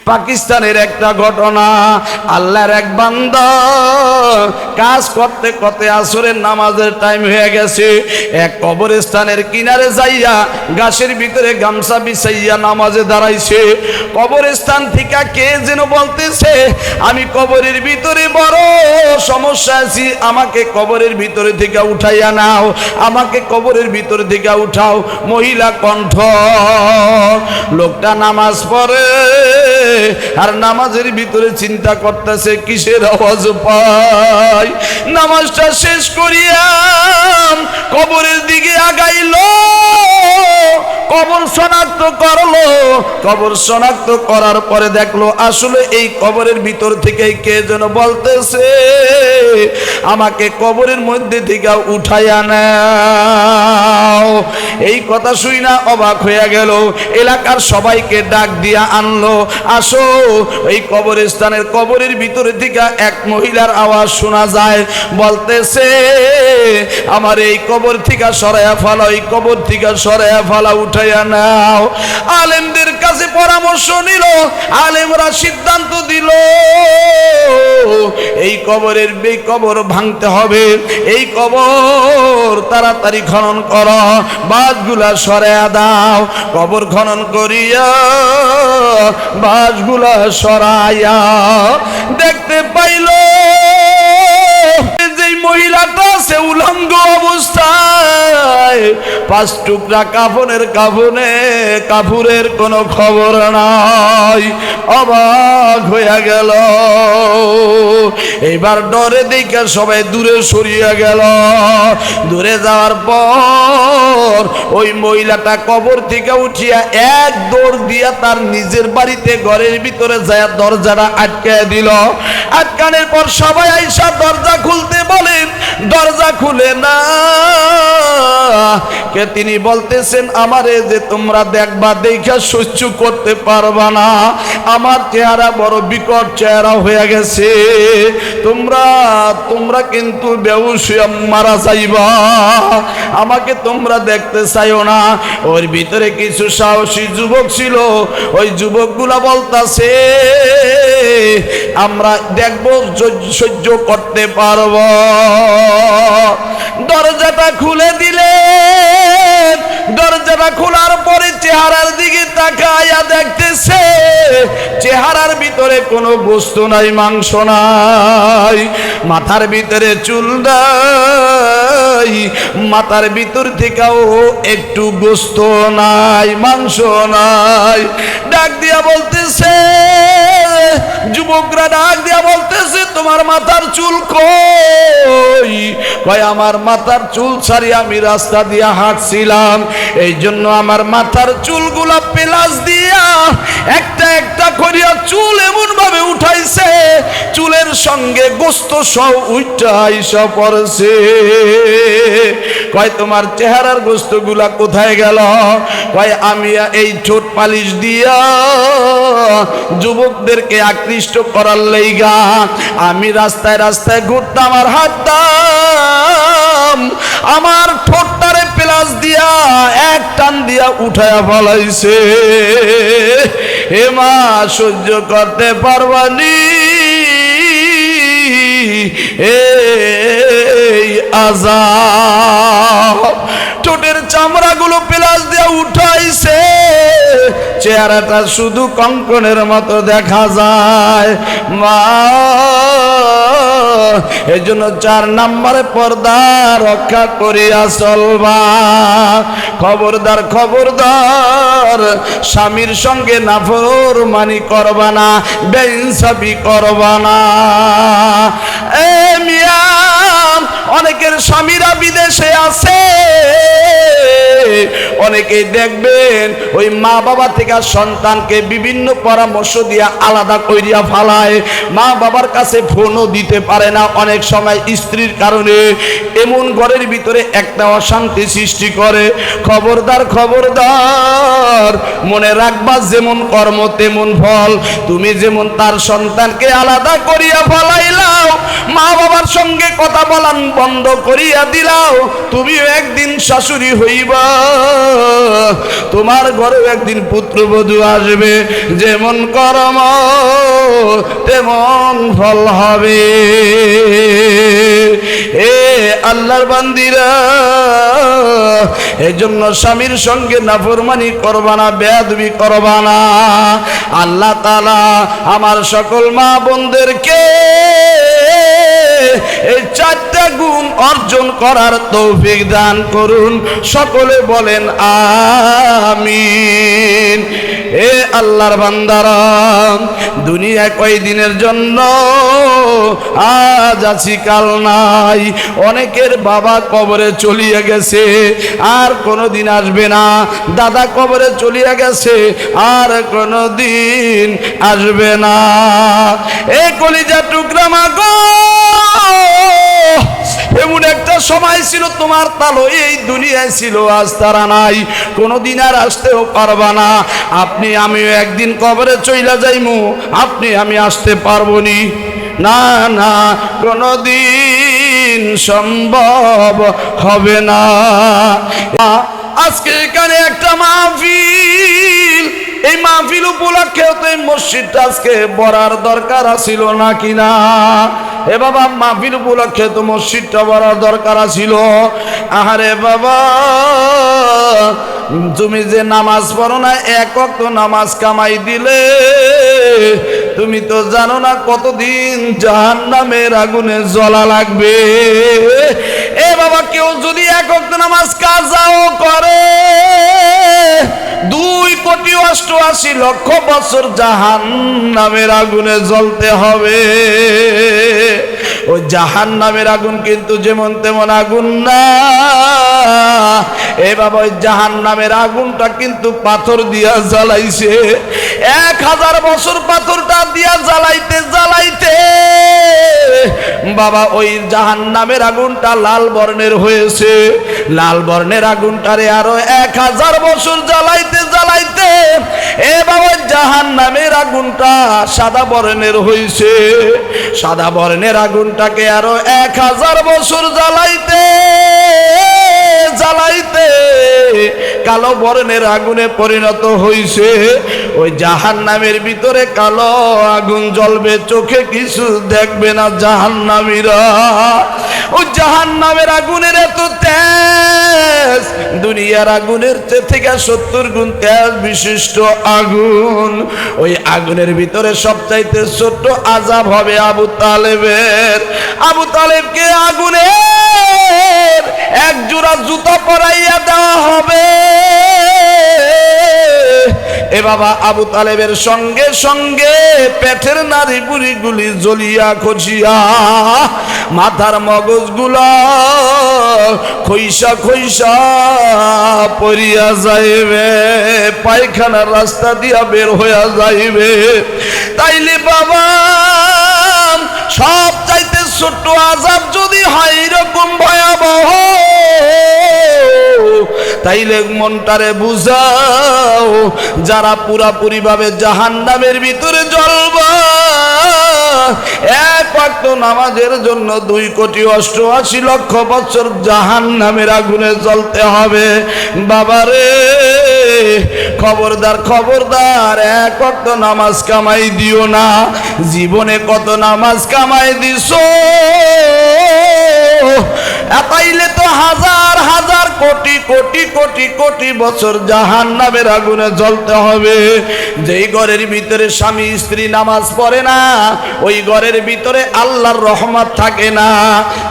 পাকিস্তানের একটা ঘটনা, আল্লাহর এক বান্দা কাজ করতে করতে আসরের নামাজের টাইম হয়ে গেছে, এক কবরস্থানের কিনারে যাইয়া গাছের ভিতরে গামছা বিছাইয়া নামাজে দাঁড়াইছে। কবরস্থান থেকে কে যেন বলতেছে, আমি কবরের ভিতরে বড় সমস্যা আছি, আমাকে কবরের ভিতরে থেকে উঠাইয়া নাও, আমাকে কবরের ভিতরে থেকে উঠাও। মহিলা কণ্ঠ। লোকটা নামাজ পড়ে আর নামাজের ভিতরে চিন্তা করতেছে কিসের আওয়াজ পাই। নামাজটা শেষ করিয়া কবরের দিকে আগাইলো, কবর শনাক্ত করলো। কবর শনাক্ত করার পরে দেখলো আসলে এই কবরের ভিতর থেকে কে যেন বলতেছে, আমাকে কবরের মধ্যে থেকে উঠাইয়া নাও। এই কথা শুই না অবাক হইয়া গেল। এলাকার সবাইকে ডাক দিয়া আনলো, আসো। এই কবরস্থানের কবরের ভিতরে থেকে এক মহিলার আওয়াজ শোনা যায়, বলতেছে, আমার এই কবর থেকে সরাইয়া ফালাও, এই কবর থেকে সরাইয়া ফালা, উঠাইয়া নাও। আলেমদের কাছে পরামর্শ নিল, আলেমরা সিদ্ধান্ত দিল এই কবর ভাঙতে হবে, এই কবর তাড়াতাড়ি খনন করো, বাঁশগুলা সরাইয়া দাও। কবর খনন করিয়া বাঁশগুলা সরাইয়া দেখতে পাইল যেই মহিলাটা সে উলঙ্গ অবস্থায়, 5 টুকরা কাপড়ের কোনো খবর নাই। অবাক হইয়া গেল। এবার ডরে দেখে সবাই দূরে সরিয়া গেল। দূরে যাওয়ার পর ওই মহিলাটা কবর থেকে উঠিয়া এক দৌড় দিয়া তার নিজের বাড়িতে ঘরের ভিতরে যায় দরজাটা আটকায় দিল। আটকানোর পর সবাই আইসা দরজা খুলতে বলেন, দরজা খুলে না। কে তিনি বলতেছেন, আমারে যে তোমরা দেখবা দেখা সহ্য করতে পারবা না, আমার চেহারা বড় বিকট চেহারা হয়ে গেছে, তোমরা কিন্তু বেহুশ মারা যাইবা, আমাকে তোমরা দেখতে চাইও না। ওর ভিতরে কিছু সাহসী যুবক ছিল, ওই যুবকগুলা বলতাছে, আমরা দেখবো সহ্য করতে পারব। দরজাটা খুলে দিলেন। দরজাটা খোলার পরে চেহারার দিকে তাকাইয়া দেখতেছে চেহারার ভিতরে কোনো গোস্ত নাই, মাংস নাই, মাথার ভিতরে চুল নাই, মাথার ভিতর থেকেও একটু গোস্ত নাই, মাংস নাই। ডাক দিয়া বলতেছে, যুবকরা ডাক দিয়া বলতেছে, তোমার মাথার চুল কই? কয়, আমার মাথার চুল ছাড়িয়ে আমি রাস্তা দিয়া হাঁটছিলাম, এই জন্য আমার মাথার চুলগুলা পেলাস দিয়া একটা একটা করিয়া চুল এমন ভাবে উঠাইছে, চুলের সঙ্গে গোস্ত সব উঠাইসা পড়ছে। কয়, তোমার চেহারার গোস্তগুলা কোথায় গেল? কয়, আমি এই ঠোঁট পালিশ দিয়া যুবকদেরকে আকৃষ্ট করার লাইগা আমি রাস্তায় রাস্তায় ঘুরতাম আর হাঁটতাম, আমার ঠোঁটটারে প্লাস দিয়া এক টান দিয়া উঠায়া ফলাইছে। হে মা, সহ্য করতে পারবানি এই আযাব। ঠোঁটের চামড়াগুলো প্লাস দিয়ে উঠাইছে, চেহারাটা শুধু কঙ্কনের মতো দেখা যায়। মা, এই জন্য 4 নম্বরে পর্দা রক্ষা করিয়া চলবা। খবরদার, খবরদার, স্বামীর সঙ্গে নাফরমানি করবা না, বেইনসাফি করবা না। এ মিয়া, অনেকের স্বামীরা বিদেশে আছে, অনেকেই দেখবেন ওই মা বাবা থেকে সন্তানকে বিভিন্ন পরামর্শ দিয়া আলাদা করিয়া ফালায়, মা বাবার কাছে ফোনও দিতে পারে না, অনেক সময় স্ত্রীর কারণে এমন ঘরের ভিতরে একটা অশান্তি সৃষ্টি করে। খবরদার, খবরদার, মনে রাখবা, যেমন কর্ম তেমন ফল। তুমি যেমন তার সন্তানকে আলাদা করিয়া ফলাইলাও, মা বাবার সঙ্গে কথা বন্ধ করিয়া দিলাও, তুমিও একদিন শাশুড়ি হইবা, তোমার ঘরেও একদিন পুত্রবধূ আসবে, যেমন কর্ম তেমন ফল হবে। এ আল্লাহর বান্দিরা, এই জন্য স্বামীর সঙ্গে নাফরমানি করবা না, বেয়াদবি করবা না। আল্লাহ তাআলা আমার সকল মা বোনদেরকে এই চারটা গুণ অর্জন করার তৌফিক দান করুন, সকলে বলেন আমিন। এ আল্লাহর বান্দারা, দুনিয়া কয়দিনের জন্য, আজ আছি কাল নাই। অনেকের বাবা কবরে চলিয়া গেছে, আর কোনোদিন আসবে না। দাদা কবরে চলিয়া গেছে, আর কোনোদিন আসবে না। এই কলিজা টুকরা মাগো, এমন একটা সময় ছিল তোমার তালো এই দুনিয়ায় ছিল, আজ তারা নাই, কোনোদিন আর আসতেও পারবা না। আপনি আমিও একদিন কবরে চইলা যাইমু, আপনি আমি আসতে পারবো নি, না না, কোনোদিন সম্ভব হবে না। আজকে এখানে একটা মাহফিল, এই মাহফিল উপলক্ষে তো এই মসজিদটা আজকে বড়ার দরকার ছিল নাকি না? এ বাবা, মাহফিল উপলক্ষে তো মসজিদটা বড়ার দরকার ছিল। আরে বাবা, তুমি যে নামাজ পড়ো না, এক ওয়াক্ত নামাজ কামাই দিলে, তুমি তো জানো না কতদিন জাহান্নামের আগুনে জ্বলা লাগবে। এ বাবা, কেউ যদি এক ওয়াক্ত নামাজ কাজাও করে, 2,88,00,000 বছর জাহান্নামের আগুনে জ্বলতে হবে। ওই জাহান্নামের আগুন কিন্তু যেমন তেমন আগুন না। এ বাবা, ওই জাহান্নামের আগুনটা কিন্তু পাথর দিয়া জ্বালাইছে। 1000 বছর পাথরটা দিয়া জ্বালাইতে জ্বালাইতে বাবা, ওই জাহান্নামের আগুনটা লাল বর্ণের হয়েছে। লাল বর্ণের আগুনটারে আরো 1000 বছর জ্বালাইতে জ্বালাইতে এ বাবা, জাহান্নামের আগুনটা সাদা বর্ণের হয়েছে। সাদা বর্ণের আগুনটাকে আরো 1000 বছর জ্বালাইতে জ্বালাইতে কালো বর্ণের আগুনে পরিণত হইছে। ওই জাহান্নামের ভিতরে কালো আগুন জ্বলবে, চোখে কিছু দেখবে না জাহান্নামীরা। ওই জাহান্নামের আগুনের এত তেজ, দুনিয়ার আগুনের থেকে 70 গুণ তেজ বিশিষ্ট আগুন। ওই আগুনের ভিতরে সবচাইতে ছোট্ট আযাব হবে আবু তালেবের। আবু তালেবকে আগুনের এক জোড়া জুতা পরাইয়া দেওয়া হবে। এ বাবা, আবু তালেবের সঙ্গে সঙ্গে পেটের নাড়ি বুড়িগুলি জ্বলিয়া খসিয়া, মাথার মগজগুলা খইসা খইসা পড়িয়া যাইবে, পায়খানার রাস্তা দিয়া বের হইয়া যাইবে। তাইলে বাবা, সব চাইতে ছোট্ট আযাব যদি হয় এরকম ভয়াবহ, তাইলে মনটারে বুঝাও, যারা পুরাপুরি ভাবে জাহান্নামের ভিতরে জ্বলবা, এক ওয়াক্ত নামাজের জন্য 2,88,00,000 বছর জাহান্নামের আগুনে জ্বলতে হবে। বাবারে, খবরদার খবরদার, এক ওয়াক্ত নামাজ কামাই দিও না। জীবনে কত নামাজ কামাই দিছো, তাইলে তো হাজার হাজার কোটি কোটি কোটি কোটি বছর জাহান্নামের আগুনে জ্বলতে হবে। যেই ঘরের ভিতরে স্বামী স্ত্রী নামাজ পড়ে না, ওই ঘরের ভিতরে আল্লাহর রহমত থাকে না।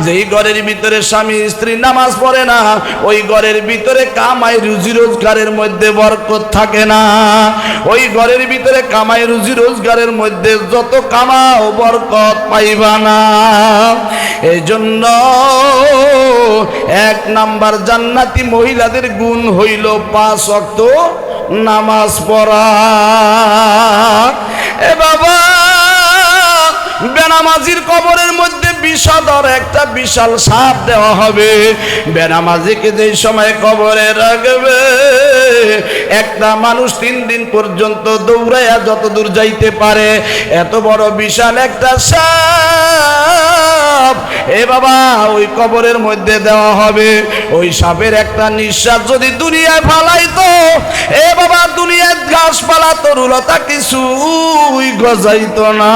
যেই ঘরের ভিতরে স্বামী স্ত্রী নামাজ পড়ে না, ওই ঘরের ভিতরে কামাই রুজি রোজগারের মধ্যে বরকত থাকে না। ওই ঘরের ভিতরে কামাই রুজি রোজগারের মধ্যে যত কামাও বরকত পাইবা না। এই জন্য 1 নাম্বার জান্নাতি মহিলাদের গুণ হইল 5 ওয়াক্ত নামাজ পড়া। এ বাবা, বেনামাজির কবরের মধ্যে বিষধর একটা বিশাল সাপ দেওয়া হবে। বেনামাজিকে যেই সময় কবরে রাখবে, একটা মানুষ 3 দিন পর্যন্ত দৌড়াইয়া যত দূর যাইতে পারে এত বড় বিশাল একটা সাপ এ বাবা ওই কবরের মধ্যে দেওয়া হবে। ওই সাপের একটা নিঃশ্বাস যদি দুনিয়ায় ফালাইতো, এ বাবা দুনিয়ার গাছপালা তরুলতা কিছুই গজাইতো না।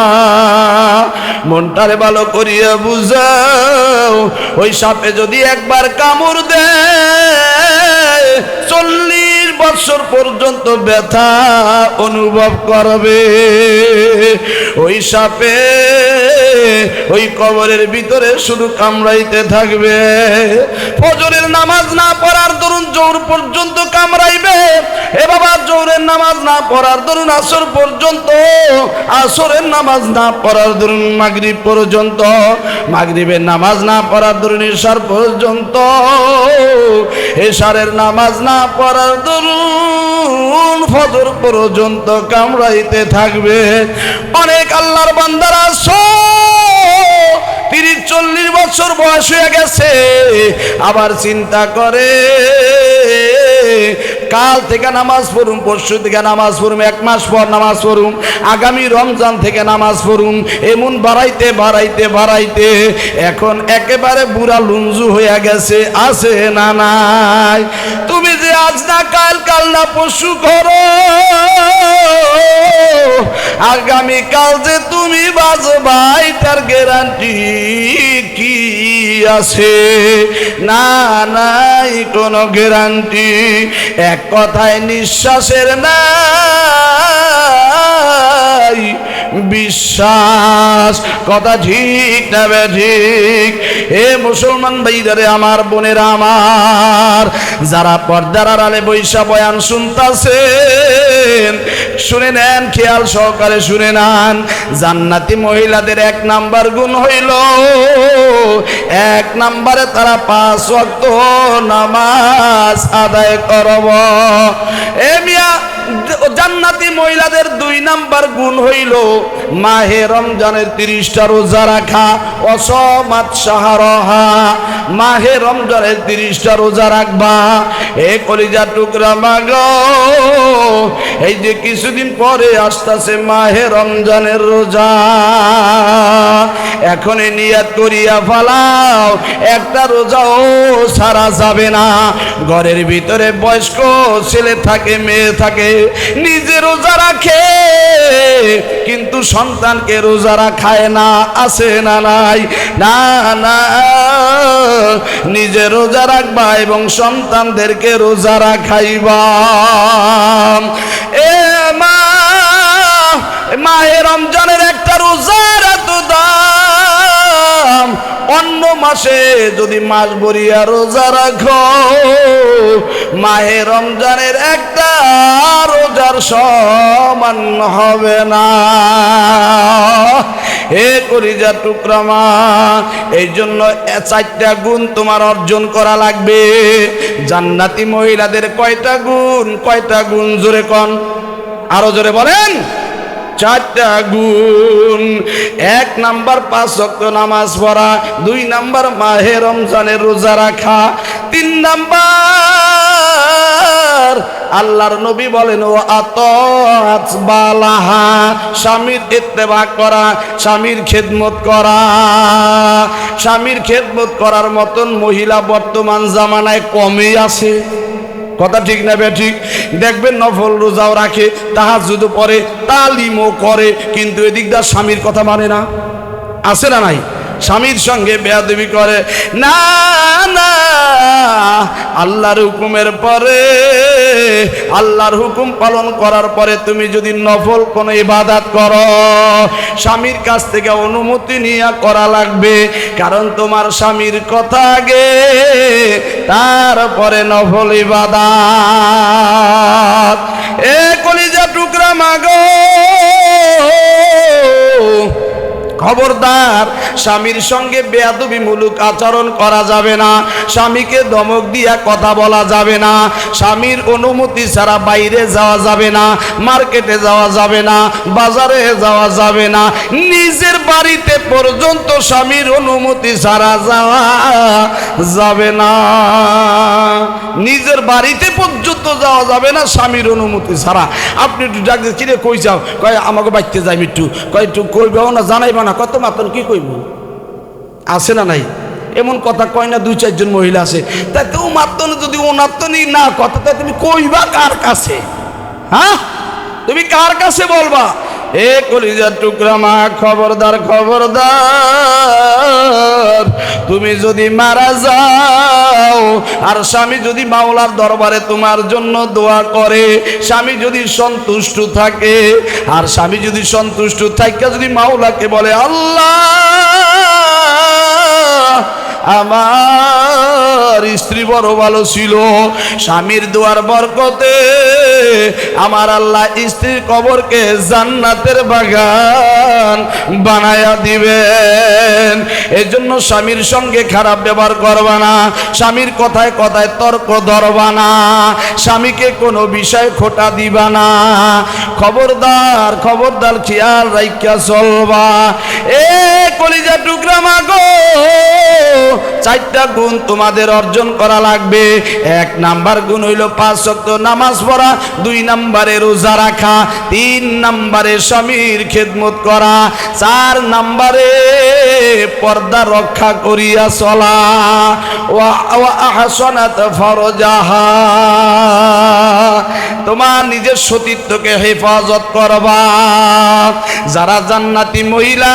মনটারে ভালো করিয়া বুঝাও, ওই সাপে যদি একবার কামড় দেয় 40 বছর পর্যন্ত ব্যথা অনুভব করবে। ওই সাপে ওই কবরের ভিতরে শুধু কামড়াইতে থাকবে। ফজরের নামাজ না পড়ার দরুন জোহর পর্যন্ত কামড়াইবে। এ বাবা জোহরের নামাজ না পড়ার দরুন আসর পর্যন্ত, আসরের নামাজ না পড়ার দরুন মাগরিব পর্যন্ত, মাগরিবের নামাজ না পড়ার দরুন ইশার পর্যন্ত, ইশারের নামাজ না পড়ার দরুন ফজর পর্যন্ত কামড়াইতে থাকবে। অনেক আল্লাহর বান্দারা 30-40 বছর বয়স হয়ে গেছে, আবার চিন্তা করে কাল থেকে নামাজ পড়ুম, পরশু থেকে নামাজ পড়ুম, 1 মাস পর নামাজ পড়ুম, আগামী রমজান থেকে নামাজ পড়ুম, এমন বাড়াইতে বাড়াইতে বাড়াইতে এখন একেবারে বুড়া লুঞ্জু হয়ে গেছে। আছে না নাই? তুমি যে আজ না কাল, কাল না পরশু করো, আগামী কাল যে তুমি বাঁচবা এটার গ্যারান্টি কি আছে? না, নাই কোনো গ্যারান্টি। এক কথায় নিঃশ্বাসের নাই বিশ্বাস। কথা ঠিক না ঠিক? এ মুসলমান ভাইদারে আমার, বোনেরা আমার, যারা পর্দার আড়ালে বৈশা বয়ান শুনতাছেন শুনে নেন, খেয়াল সহকারে শুনে নেন। জান্নাতি মহিলাদের 1 নাম্বার গুণ হইল, 1 নাম্বারে তারা 5 ওয়াক্ত নামাজ আদায় করব। এ মিয়া জান্নাতি মহিলাদের 2 নাম্বার গুণ হইল মাহে রমজানের 30টা রোজা রাখা। অসমাত শাহরহা, মাহে রমজানের 30টা রোজা রাখবা। এ কলিজা টুকরা মাগো, এই যে কিছুদিন পরে আসতেছে মাহে রমজানের রোজা, এখনই নিয়ত করিয়া ফালাও, একটা রোজাও ছাড়া যাবে না। ঘরের ভিতরে বয়স্ক ছেলে থাকে, মেয়ে থাকে, নিজে রোজা রাখে কিন্তু সন্তানকে রোজা রাখায় না। আছে না নাই? না না, নিজে রোজা রাখবা এবং সন্তানদেরকে রোজা রাখাইবা। এ মা, মাহে রমজানের একটা রোজার এত দাম, অন্য মাসে যদি মাস ভরিয়া রোজা রাখো মাহে রমজানের একটা রোজার সমান হবে না। হে কলিজার টুকরা মা, এই জন্য 4টা গুণ তোমার অর্জন করা লাগবে। জান্নাতি মহিলাদের কয়টা গুণ? কয়টা গুণ? জোরে কন, আরো জোরে বলেন। 4টা গুণ। 1 নাম্বার 5 ওয়াক্ত নামাজ পড়া, 2 নাম্বার মাহে রমজানের রোজা রাখা, 3 নাম্বার আল্লাহর নবী বলেন ও আতাত বালাহা, স্বামীর ইত্তেবা করা, স্বামীর খেদমত করা। স্বামীর খেদমত করার মতন মহিলা বর্তমান জামানায় কমই আছে। কথা ঠিক না ঠিক? দেখবেন নফল রোজাও রাখে, তাহাজ্জুদও পড়ে, তালিমও করে, কিন্তু এদিকটা স্বামীর কথা মানে না। আছে না নাই? স্বামীর সঙ্গে বেয়াদবি করে। না না, আল্লাহর হুকুমের পরে, আল্লাহর হুকুম পালন করার পরে তুমি যদি নফল কোনো ইবাদত করো, স্বামীর কাছ থেকে অনুমতি নিয়ে করা লাগবে, কারণ তোমার স্বামীর কথা আগে, তারপরে নফল ইবাদত। এ কলিজা টুকরা মাগো, খবরদার, স্বামীর সঙ্গে বেয়াদবিমূলক আচরণ করা যাবে না, স্বামীকে ধমক দিয়া কথা বলা যাবে না, স্বামীর অনুমতি ছাড়া বাইরে যাওয়া যাবে না, মার্কেটে যাওয়া যাবে না, বাজারে যাওয়া যাবে না, নিজের বাড়িতে পর্যন্ত স্বামীর অনুমতি ছাড়া যাওয়া যাবে না, নিজের বাড়িতে পর্যন্ত যাওয়া যাবে না স্বামীর অনুমতি ছাড়া। আপনি একটু ডাক দিয়ে চিনে কই যাও, কয় আমাকে বাইতে যাই একটু, কয় একটু কইবাও না, জানাইবা না, কত মাতন কি কইব, আছে না নাই? এমন কথা কয় না দুই চারজন মহিলা আছে, তাই তো মাতন যদি ওনাতনই না কথা, তাই তুমি কইবা কার কাছে? হ্যাঁ, তুমি কার কাছে বলবা? এ কলিজার টুকরা মা, খবরদার খবরদার, তুমি যদি মারা যাও আর স্বামী যদি মাওলার দরবারে তোমার জন্য দোয়া করে, স্বামী যদি সন্তুষ্ট থাকে, আর স্বামী যদি সন্তুষ্ট থাকে যদি মাওলাকে বলে আল্লাহ আমার স্ত্রী বড় ভালো ছিল, স্বামীর দোয়ার বরকতে আমার আল্লাহ স্ত্রীর কবরকে জান্নাতের বাগান বানায়া দিবেন। এজন্য স্বামীর সঙ্গে খারাপ ব্যবহার করবা না, স্বামীর কথায় কথায় তর্ক ধরবা না, স্বামীকে কোনো বিষয় খোটা দিবা না। খবরদার খবরদার, খেয়াল রাইখা চলবা। এ কলিজা টুকরা মাগো, চারটা গুণ তোমাদের অর্জন করা লাগবে। এক নাম্বার গুণ হইল 5 ওয়াক্ত নামাজ পড়া, 2 নম্বরে রোজা রাখা, 3 নম্বরে স্বামীর খেদমত করা, 4 নম্বরে পর্দা রক্ষা করিয়া চলা। ওয়া আহসানাত ফারজাহা, তোমার নিজের সতীত্বকে হেফাজত করবা। যারা জান্নাতি মহিলা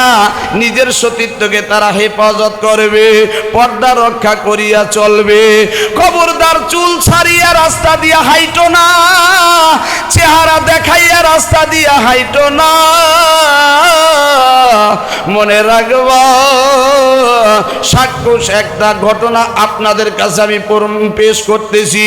নিজের সতীত্বকে তারা হেফাজত করবে, পর্দা রক্ষা করিয়া চলবে। খবরদার, চুল ছাড়িয়া রাস্তা দিয়া হাইটো না, চেহারা দেখাইয়া রাস্তা দিয়া হাইটো না। মনে রাখবা, সাক্ষ্য একটা ঘটনা আপনাদের কাছে আমি পেশ করতেছি।